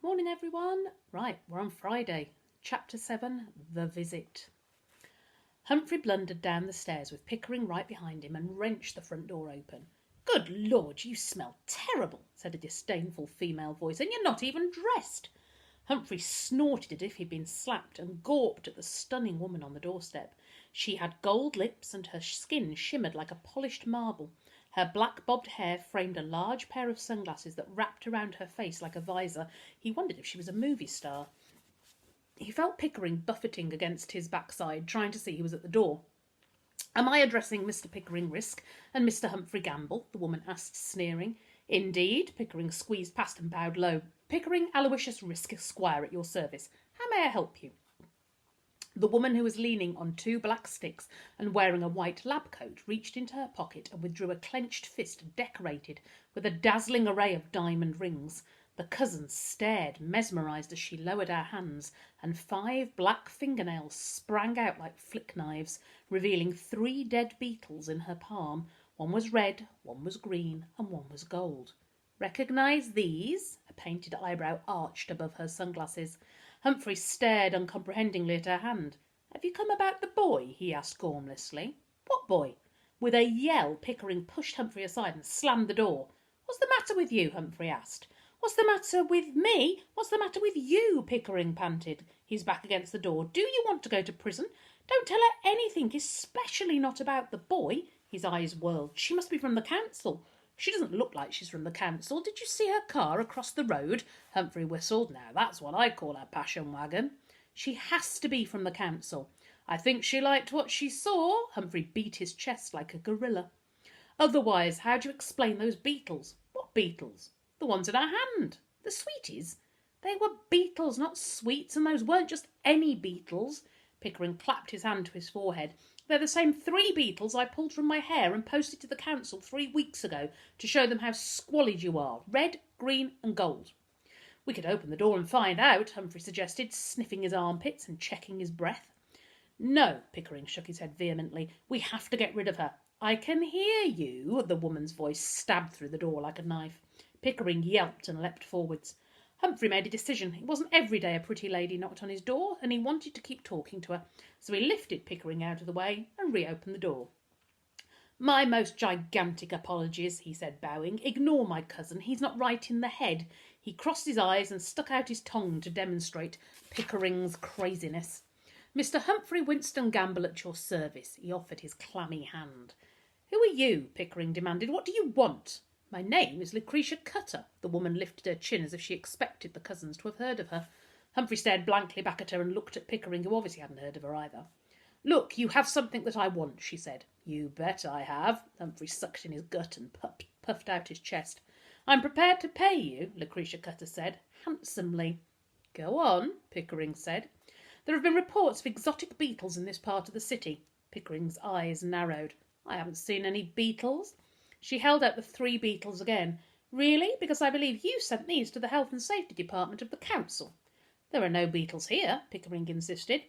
Morning everyone. Right, we're on Friday. Chapter 7, The Visit. Humphrey blundered down the stairs with Pickering right behind him and wrenched the front door open. "Good Lord, you smell terrible," said a disdainful female voice, "and you're not even dressed." Humphrey snorted as if he'd been slapped and gawped at the stunning woman on the doorstep. She had gold lips and her skin shimmered like a polished marble. Her black bobbed hair framed a large pair of sunglasses that wrapped around her face like a visor. He wondered if she was a movie star. He felt Pickering buffeting against his backside, trying to see who was at the door. "Am I addressing Mr. Pickering Risk and Mr. Humphrey Gamble?" the woman asked, sneering. "Indeed." Pickering squeezed past and bowed low. "Pickering Aloysius Risk, Esquire, at your service. How may I help you?" The woman, who was leaning on two black sticks and wearing a white lab coat, reached into her pocket and withdrew a clenched fist decorated with a dazzling array of diamond rings. The cousins stared, mesmerised, as she lowered her hands, and 5 black fingernails sprang out like flick knives, revealing 3 dead beetles in her palm. One was red, one was green, and one was gold. "Recognise these?" A painted eyebrow arched above her sunglasses. Humphrey stared uncomprehendingly at her hand. "Have you come about the boy?" he asked gormlessly. "What boy?" With a yell, Pickering pushed Humphrey aside and slammed the door. "What's the matter with you?" Humphrey asked. "What's the matter with me? What's the matter with you?" Pickering panted, his back against the door. "Do you want to go to prison? Don't tell her anything, especially not about the boy." His eyes whirled. "She must be from the council." "She doesn't look like she's from the council. Did you see her car across the road?" Humphrey whistled. "Now that's what I call a passion wagon." "She has to be from the council." "I think she liked what she saw." Humphrey beat his chest like a gorilla. "Otherwise, how do you explain those beetles?" "What beetles?" "The ones in her hand." "The sweeties?" "They were beetles, not sweets, and those weren't just any beetles." Pickering clapped his hand to his forehead. "They're the same 3 beetles I pulled from my hair and posted to the council 3 weeks ago to show them how squalid you are. Red, green and gold." "We could open the door and find out," Humphrey suggested, sniffing his armpits and checking his breath. "No," Pickering shook his head vehemently. "We have to get rid of her." "I can hear you." The woman's voice stabbed through the door like a knife. Pickering yelped and leapt forwards. Humphrey made a decision. It wasn't every day a pretty lady knocked on his door, and he wanted to keep talking to her, so he lifted Pickering out of the way and reopened the door. "My most gigantic apologies," he said, bowing. "Ignore my cousin. He's not right in the head." He crossed his eyes and stuck out his tongue to demonstrate Pickering's craziness. "Mr. Humphrey Winston Gamble at your service." He offered his clammy hand. "Who are you?" Pickering demanded. "What do you want?" "My name is Lucretia Cutter." The woman lifted her chin as if she expected the cousins to have heard of her. Humphrey stared blankly back at her and looked at Pickering, who obviously hadn't heard of her either. "Look, you have something that I want," she said. "You bet I have." Humphrey sucked in his gut and puffed out his chest. "I'm prepared to pay you," Lucretia Cutter said, handsomely. "Go on," Pickering said. "There have been reports of exotic beetles in this part of the city." Pickering's eyes narrowed. "I haven't seen any beetles." She held out the 3 beetles again. "Really? Because I believe you sent these to the Health and Safety Department of the council." "There are no beetles here," Pickering insisted.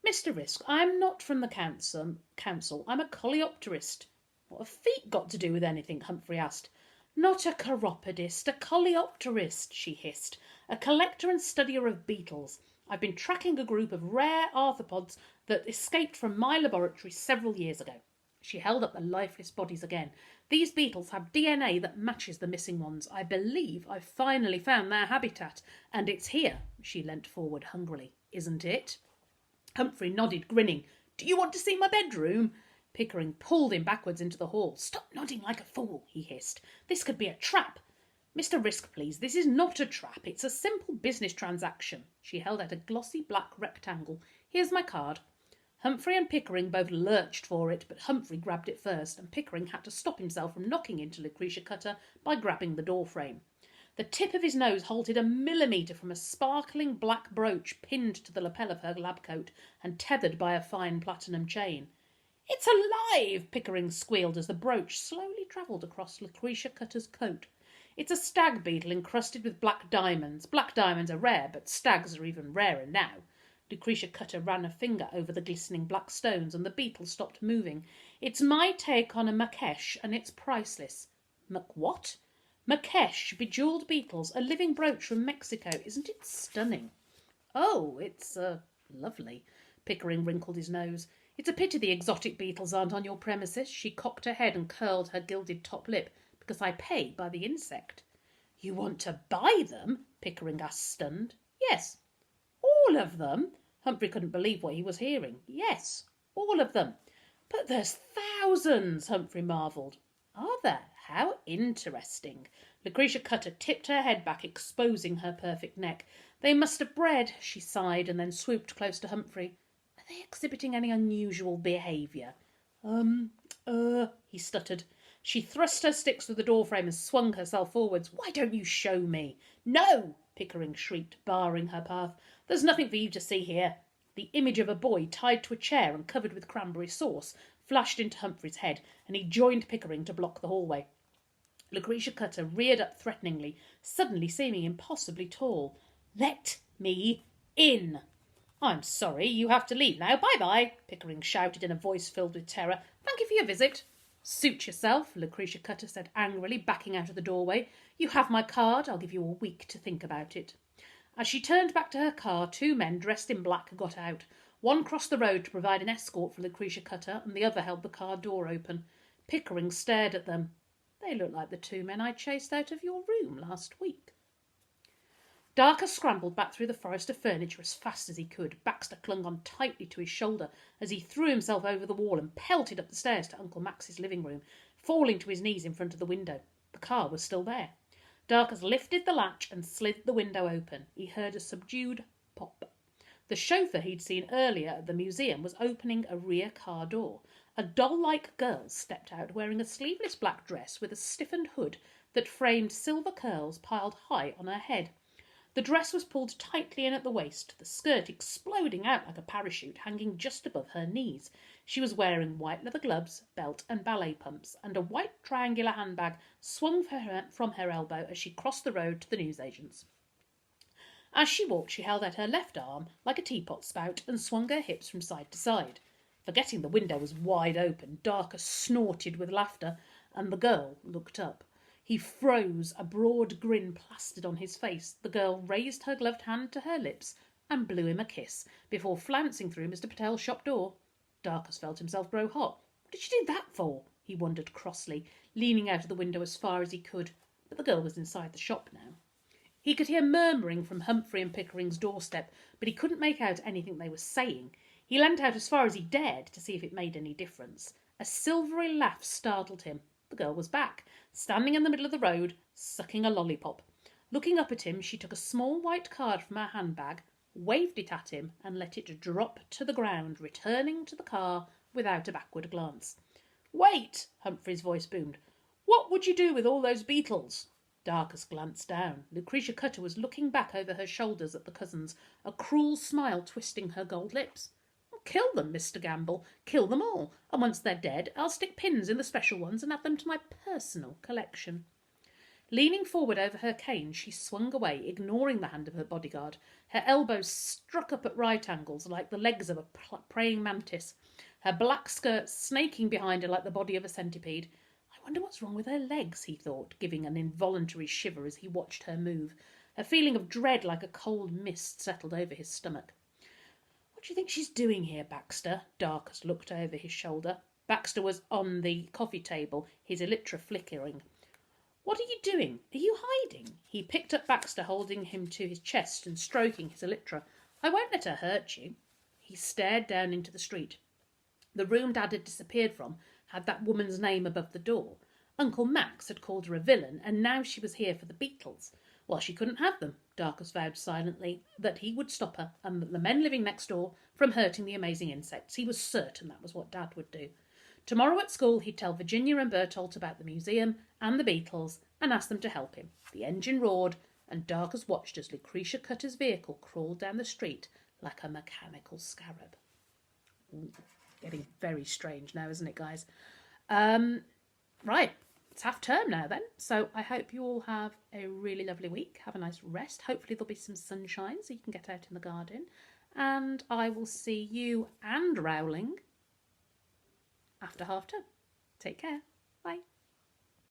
"Mr. Risk, I'm not from the council. I'm a coleopterist." "What have feet got to do with anything?" Humphrey asked. "Not a chiropodist, a coleopterist," she hissed. "A collector and studier of beetles. I've been tracking a group of rare arthropods that escaped from my laboratory several years ago." She held up the lifeless bodies again. "These beetles have DNA that matches the missing ones. I believe I've finally found their habitat, and it's here." She leant forward hungrily. "Isn't it?" Humphrey nodded, grinning. "Do you want to see my bedroom?" Pickering pulled him backwards into the hall. "Stop nodding like a fool," he hissed. "This could be a trap." "Mr. Risk, please, this is not a trap. It's a simple business transaction." She held out a glossy black rectangle. "Here's my card." Humphrey and Pickering both lurched for it, but Humphrey grabbed it first, and Pickering had to stop himself from knocking into Lucretia Cutter by grabbing the door frame. The tip of his nose halted a millimetre from a sparkling black brooch pinned to the lapel of her lab coat and tethered by a fine platinum chain. "It's alive!" Pickering squealed as the brooch slowly travelled across Lucretia Cutter's coat. "It's a stag beetle encrusted with black diamonds. Black diamonds are rare, but stags are even rarer now." Lucretia Cutter ran a finger over the glistening black stones, and the beetle stopped moving. "It's my take on a Makesh, and it's priceless." "What?" Makesh, bejewelled beetles, a living brooch from Mexico. Isn't it stunning? Oh, it's, lovely. Pickering wrinkled his nose. It's a pity the exotic beetles aren't on your premises. She cocked her head and curled her gilded top lip. Because I pay by the insect. You want to buy them? Pickering asked, stunned. Yes. All of them? Humphrey couldn't believe what he was hearing. Yes, all of them. But there's thousands, Humphrey marvelled. Are there? How interesting. Lucretia Cutter tipped her head back, exposing her perfect neck. They must have bred, she sighed, and then swooped close to Humphrey. Are they exhibiting any unusual behaviour? He stuttered. She thrust her sticks through the doorframe and swung herself forwards. Why don't you show me? No, Pickering shrieked, barring her path. There's nothing for you to see here. The image of a boy tied to a chair and covered with cranberry sauce flashed into Humphrey's head, and he joined Pickering to block the hallway. Lucretia Cutter reared up threateningly, suddenly seeming impossibly tall. Let me in. I'm sorry, you have to leave now. Bye-bye, Pickering shouted in a voice filled with terror. Thank you for your visit. Suit yourself, Lucretia Cutter said angrily, backing out of the doorway. You have my card. I'll give you a week to think about it. As she turned back to her car, two men dressed in black got out. One crossed the road to provide an escort for Lucretia Cutter, and the other held the car door open. Pickering stared at them. They look like the two men I chased out of your room last week. Darker scrambled back through the forest of furniture as fast as he could. Baxter clung on tightly to his shoulder as he threw himself over the wall and pelted up the stairs to Uncle Max's living room, falling to his knees in front of the window. The car was still there. Darkers lifted the latch and slid the window open. He heard a subdued pop. The chauffeur he'd seen earlier at the museum was opening a rear car door. A doll-like girl stepped out wearing a sleeveless black dress with a stiffened hood that framed silver curls piled high on her head. The dress was pulled tightly in at the waist, the skirt exploding out like a parachute, hanging just above her knees. She was wearing white leather gloves, belt and ballet pumps, and a white triangular handbag swung from her elbow as she crossed the road to the newsagent's. As she walked, she held out her left arm like a teapot spout and swung her hips from side to side. Forgetting the window was wide open, Darker snorted with laughter, and the girl looked up. He froze, a broad grin plastered on his face. The girl raised her gloved hand to her lips and blew him a kiss before flouncing through Mr. Patel's shop door. Darkus felt himself grow hot. What did she do that for? He wondered crossly, leaning out of the window as far as he could. But the girl was inside the shop now. He could hear murmuring from Humphrey and Pickering's doorstep, but he couldn't make out anything they were saying. He leant out as far as he dared to see if it made any difference. A silvery laugh startled him. The girl was back, standing in the middle of the road, sucking a lollipop. Looking up at him, she took a small white card from her handbag, waved it at him, and let it drop to the ground, returning to the car without a backward glance. Wait! Humphrey's voice boomed. What would you do with all those beetles? Darkus glanced down. Lucretia Cutter was looking back over her shoulders at the cousins, a cruel smile twisting her gold lips. Kill them, Mr. Gamble. Kill them all. And once they're dead, I'll stick pins in the special ones and add them to my personal collection. Leaning forward over her cane, she swung away, ignoring the hand of her bodyguard. Her elbows struck up at right angles like the legs of a praying mantis, her black skirt snaking behind her like the body of a centipede. I wonder what's wrong with her legs, he thought, giving an involuntary shiver as he watched her move. A feeling of dread like a cold mist settled over his stomach. What do you think she's doing here, Baxter? Darkus looked over his shoulder. Baxter was on the coffee table, his elytra flickering. What are you doing? Are you hiding? He picked up Baxter, holding him to his chest and stroking his elytra. I won't let her hurt you. He stared down into the street. The room Dad had disappeared from had that woman's name above the door. Uncle Max had called her a villain, and now she was here for the beetles. Well, she couldn't have them. Darkus vowed silently that he would stop her and the men living next door from hurting the amazing insects. He was certain that was what Dad would do. Tomorrow at school he'd tell Virginia and Bertolt about the museum and the beetles and ask them to help him. The engine roared, and Darkus watched as Lucretia Cutter's vehicle crawled down the street like a mechanical scarab. Ooh, getting very strange now, isn't it, guys? Right. It's half term now then, so I hope you all have a really lovely week. Have a nice rest. Hopefully there'll be some sunshine so you can get out in the garden. And I will see you and Rowling after half term. Take care. Bye.